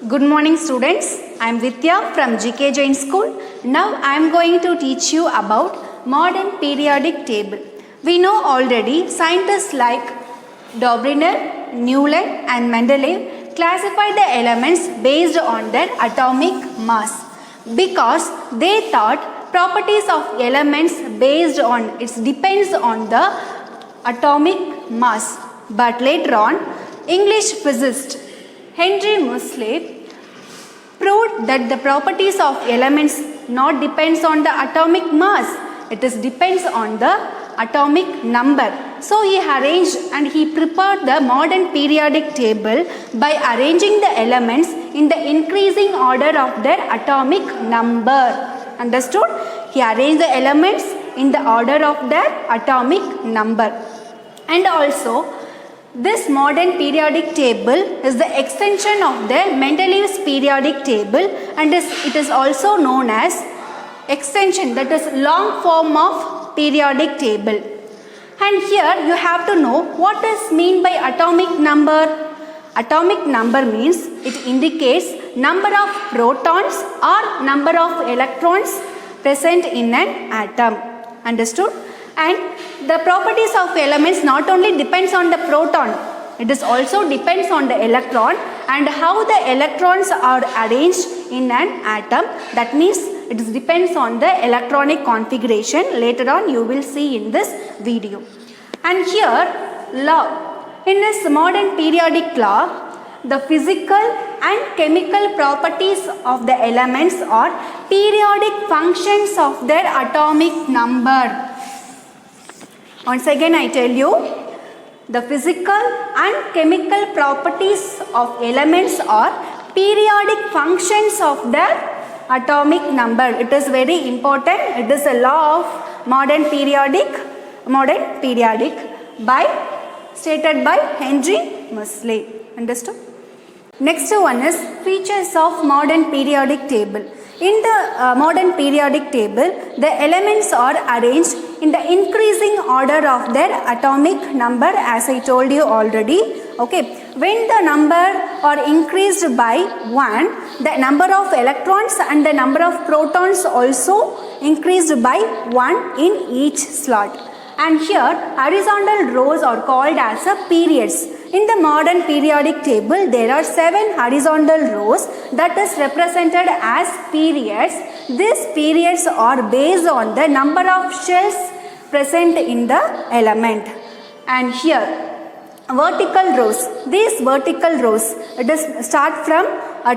Good morning students, I am Vidya from GK Jain School. Now I am going to teach you about modern periodic table. We know already scientists like Dobriner, Newland and Mendeleev classify the elements based on their atomic mass because they thought properties of elements based on it depends on the atomic mass. But later on, English physicist Henry Moseley proved that the properties of elements not depends on the atomic mass, it is depends on the atomic number. So he arranged and he prepared the modern periodic table by arranging the elements in the increasing order of their atomic number. Understood? He arranged the elements in the order of their atomic number. And also this modern periodic table is the extension of the Mendeleev's periodic table, and it is also known as extension, that is long form of periodic table. And here you have to know what is mean by atomic number. Atomic number means it indicates number of protons or number of electrons present in an atom. Understood? And the properties of elements not only depends on the proton, it is also depends on the electron and how the electrons are arranged in an atom. That means it depends on the electronic configuration. Later on you will see in this video. And here law. In this modern periodic law, the physical and chemical properties of the elements are periodic functions of their atomic number. Once again I tell you, the physical and chemical properties of elements are periodic functions of their atomic number. It is very important. It is a law of modern periodic stated by Henry Moseley. Understood? Next one is features of modern periodic table. In the modern periodic table, the elements are arranged in the increasing order of their atomic number, as I told you already. Okay, when the number are increased by 1, the number of electrons and the number of protons also increased by 1 in each slot. And here horizontal rows are called as periods. In the modern periodic table, there are 7 horizontal rows that is represented as periods. These periods are based on the number of shells present in the element. And here vertical rows. These vertical rows, it is start from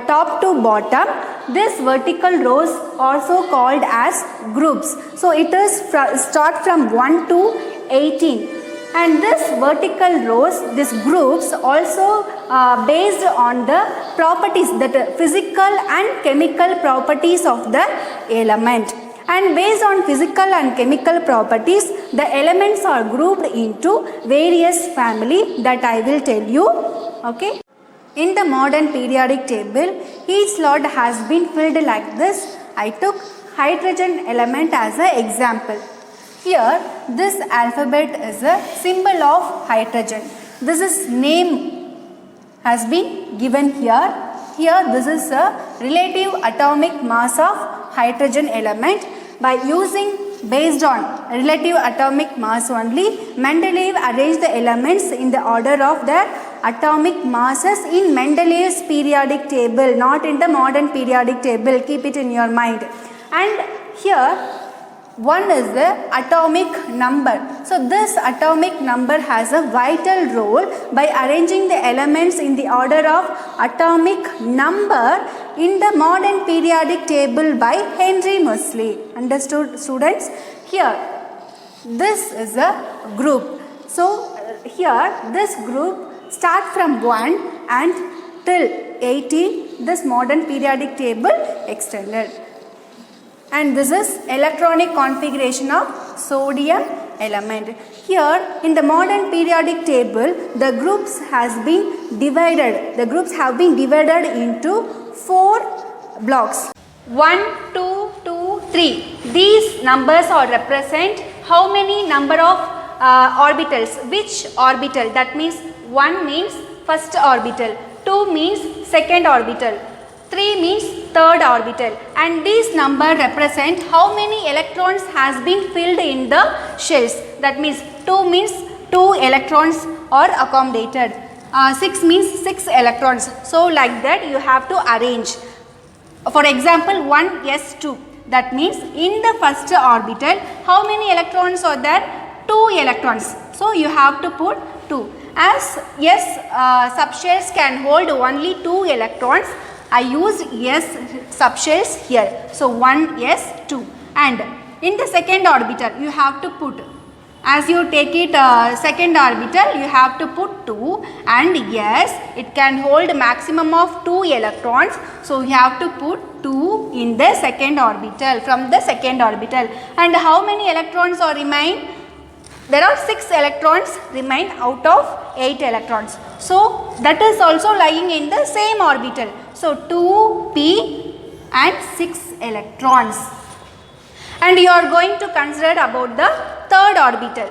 top to bottom. This vertical rows also called as groups. So it is start from 1 to 18. And this vertical rows, these groups also based on the properties, that physical and chemical properties of the element. And based on physical and chemical properties, the elements are grouped into various family that I will tell you. Okay. In the modern periodic table, each slot has been filled like this. I took hydrogen element as an example. Here, this alphabet is a symbol of hydrogen. This is name has been given here. Here, this is a relative atomic mass of hydrogen element. By using based on relative atomic mass only, Mendeleev arranged the elements in the order of their atomic masses in Mendeleev's periodic table, not in the modern periodic table. Keep it in your mind. And here, one is the atomic number. So this atomic number has a vital role by arranging the elements in the order of atomic number in the modern periodic table by Henry Moseley. Understood, students? Here, this is a group. So here, this group start from 1 and till 18, this modern periodic table extended. And this is electronic configuration of sodium element. Here in the modern periodic table, the groups has been divided. The groups have been divided into 4 blocks. 1, 2, 2, 3. These numbers are represent how many number of orbitals. Which orbital? That means 1 means first orbital, 2 means second orbital, 3 means third orbital, and these number represent how many electrons has been filled in the shells. That means 2 means 2 electrons are accommodated. 6 means 6 electrons. So like that you have to arrange. For example, 1s2, that means in the first orbital how many electrons are there? 2 electrons. So you have to put 2. As s subshells can hold only 2 electrons, I used s subshells here. So 1s2, and in the second orbital you have to put, as you take it second orbital, you have to put 2, and yes, it can hold maximum of 2 electrons. So you have to put 2 in the second orbital, from the second orbital. And how many electrons are remain? There are 6 electrons remain out of 8 electrons. So that is also lying in the same orbital. So 2p and 6 electrons. And you are going to consider about the third orbital,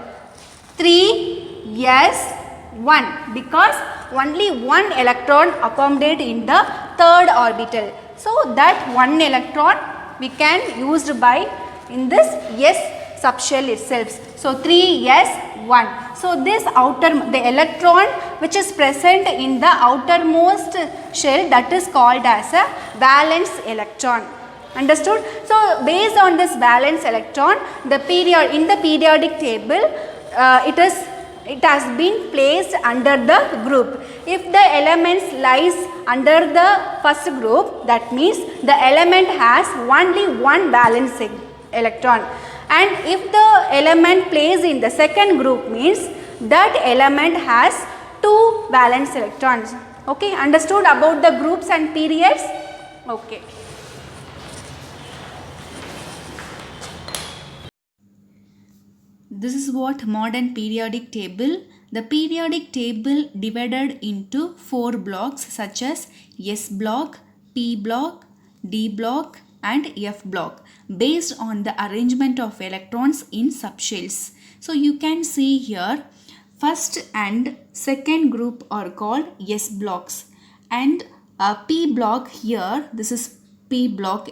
3s1, because only 1 electron accommodate in the third orbital. So that 1 electron we can used by in this s subshell itself. So 3s1. So this the electron which is present in the outermost shell, that is called as a valence electron. Understood? So based on this valence electron, in the periodic table, it has been placed under the group. If the elements lies under the first group, that means the element has only one valence electron, and if the element placed in the second group, means that element has 2 valence electrons. Okay, understood about the groups and periods? Okay. This is what modern periodic table. The periodic table divided into 4 blocks such as S block, P block, D block and F block based on the arrangement of electrons in subshells. So you can see here, first and second group are called S blocks, and P block here, this is P block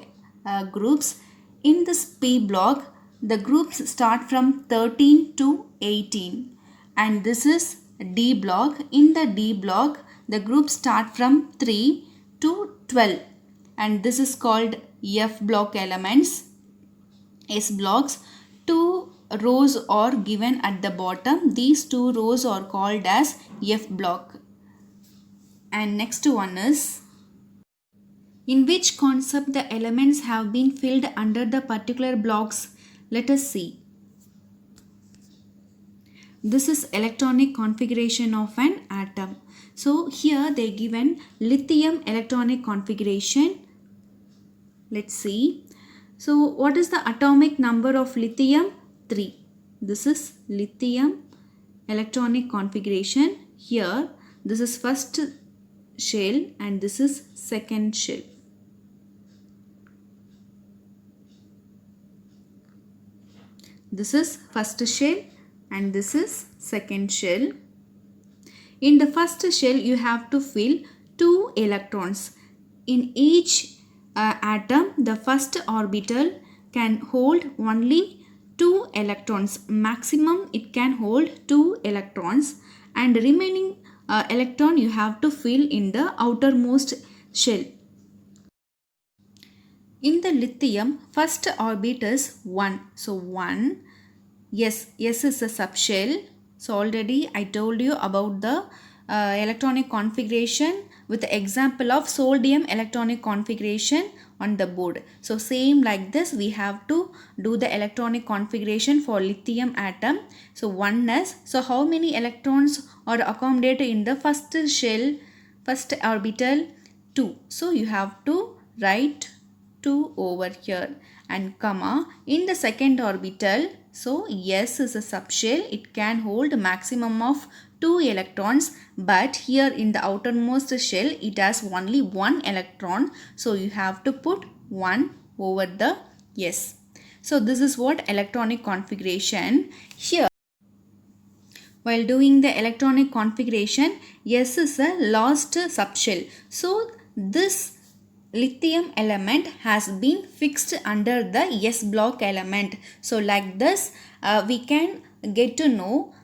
groups. In this P block, the groups start from 13 to 18, and this is D block. In the D block, the groups start from 3 to 12, and this is called F block elements. S blocks, 2 rows are given at the bottom. These 2 rows are called as F block. And next one is, in which concept the elements have been filled under the particular blocks. Let us see. This is electronic configuration of an atom. So here they given lithium electronic configuration. Let's see. So what is the atomic number of lithium? 3. This is lithium electronic configuration. Here this is first shell and this is second shell. This is first shell and this is second shell. In the first shell you have to fill 2 electrons. In each atom, the first orbital can hold only 2 electrons. Maximum it can hold 2 electrons, and remaining electron you have to fill in the outermost shell. In the lithium, first orbit is 1. So 1, yes, S is a subshell. So already I told you about the electronic configuration with the example of sodium electronic configuration on the board. So same like this we have to do the electronic configuration for lithium atom. So 1s. So how many electrons are accommodated in the first shell, first orbital? 2. So you have to write 2 over here and comma in the second orbital. So S is a subshell. It can hold a maximum of 2 electrons, but here in the outermost shell it has only 1 electron. So you have to put 1 over the S. So this is what electronic configuration. Here while doing the electronic configuration, S is a last subshell. So this lithium element has been fixed under the S block element. So like this we can get to know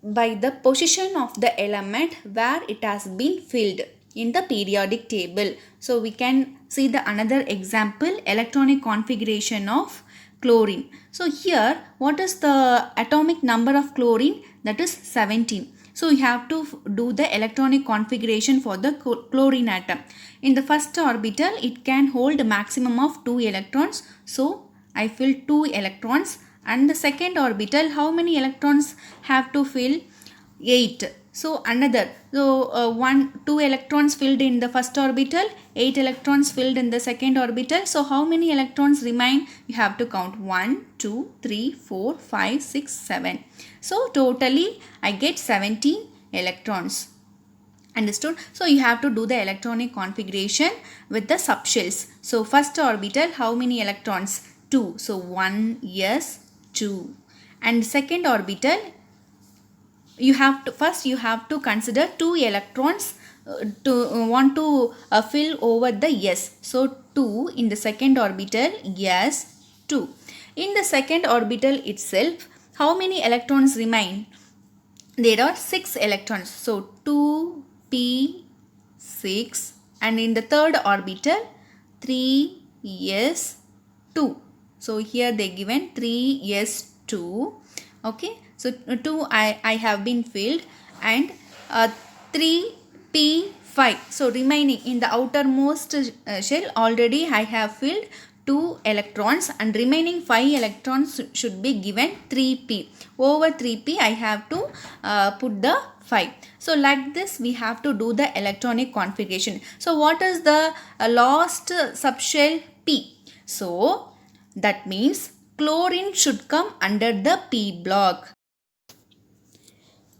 by the position of the element where it has been filled in the periodic table. So we can see the another example, electronic configuration of chlorine. So here what is the atomic number of chlorine? That is 17. So you have to do the electronic configuration for the chlorine atom. In the first orbital it can hold a maximum of 2 electrons. So I fill 2 electrons, and the second orbital how many electrons have to fill? 8. So another, so 2 electrons filled in the first orbital, 8 electrons filled in the second orbital. So how many electrons remain? You have to count 1 2 3 4 5 6 7. So totally I get 17 electrons. Understood? So you have to do the electronic configuration with the subshells. So first orbital how many electrons? 2. So 1 yes 2. And second orbital you have to first you have to consider 2 electrons want to fill over the S. So 2 in the second orbital, yes 2. In the second orbital itself how many electrons remain? There are 6 electrons. So 2p 6, and in the third orbital 3s 2. So here they given 3s 2. Okay, so 2 I have been filled, and 3p5. So remaining in the outermost shell already I have filled 2 electrons, and remaining 5 electrons should be given 3p. Over 3p I have to put the 5. So like this we have to do the electronic configuration. So what is the last subshell? P. So that means chlorine should come under the P block.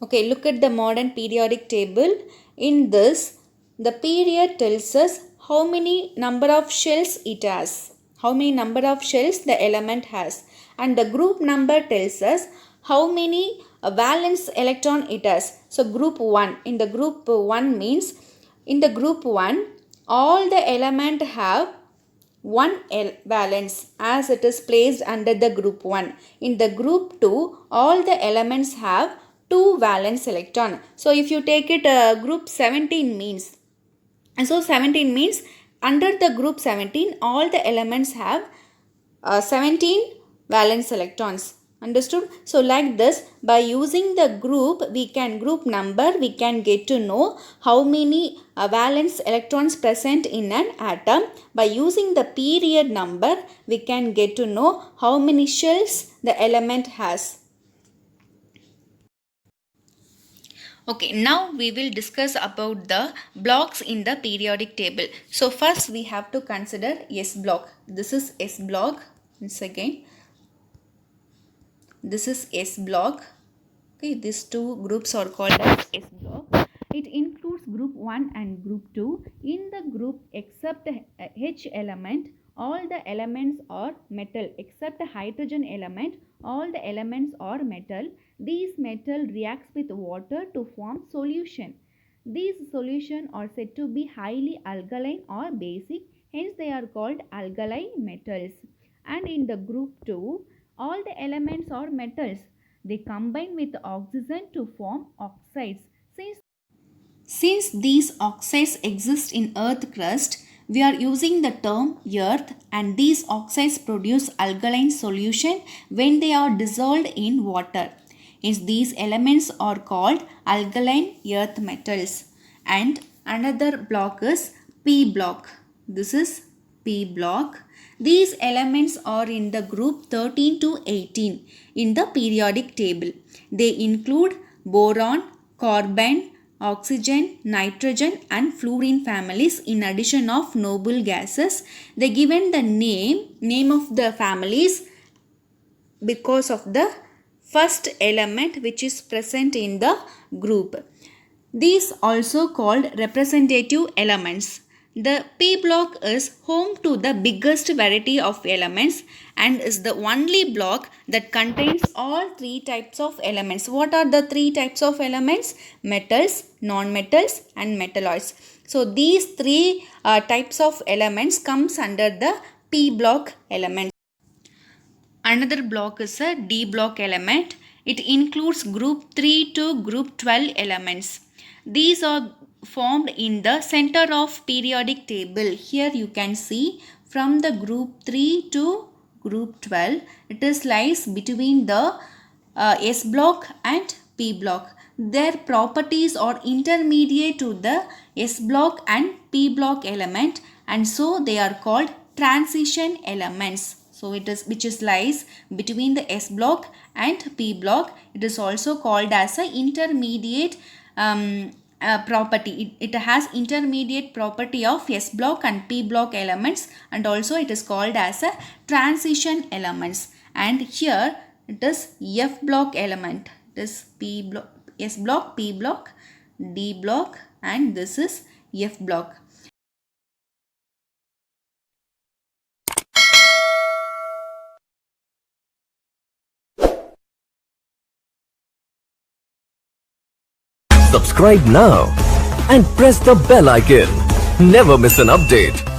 Okay, look at the modern periodic table. In this, the period tells us how many number of shells it has, how many number of shells the element has, and the group number tells us how many valence electron it has. So group 1, in the group 1 means in the group 1 all the element have 1 valence as it is placed under the group 1. In the group 2 all the elements have 2 valence electron. So if you take it group 17 means, and so 17 means under the group 17 all the elements have 17 valence electrons. Understood? So like this, by using the group number we can get to know how many valence electrons present in an atom. By using the period number we can get to know how many shells the element has. Okay, now we will discuss about the blocks in the periodic table. So first we have to consider S block. This is S block. Once again, this is S block. Okay, these two groups are called as S block. It includes group 1 and group 2. In the group except H element, all the elements are metal. Except hydrogen element, all the elements are metal. These metal reacts with water to form solution. These solutions are said to be highly alkaline or basic, hence they are called alkali metals. And in the group 2, all the elements are metals. They combine with oxygen to form oxides. Since these oxides exist in earth crust, we are using the term earth, and these oxides produce alkaline solution when they are dissolved in water. Hence these elements are called alkaline earth metals. And another block is P block. This is P block. These elements are in the group 13 to 18 in the periodic table. They include boron, carbon, oxygen, nitrogen and fluorine families in addition of noble gases. They given the name of the families because of the first element which is present in the group. These also called representative elements. The P block is home to the biggest variety of elements and is the only block that contains all three types of elements. What are the three types of elements? Metals, non-metals and metalloids. So these three types of elements comes under the P block element. Another block is a D block element. It includes group 3 to group 12 elements. These are formed in the center of periodic table. Here you can see from the group 3 to group 12, it is lies between the S block and P block. Their properties are intermediate to the S block and P block element, and so they are called transition elements. So it is which is lies between the S block and P block. It is also called as a intermediate property. It has intermediate property of S block and P block elements, and also it is called as a transition elements. And here it is F block element. It is P block, S block, P block, D block, and this is F block. Subscribe now and press the bell icon. Never miss an update.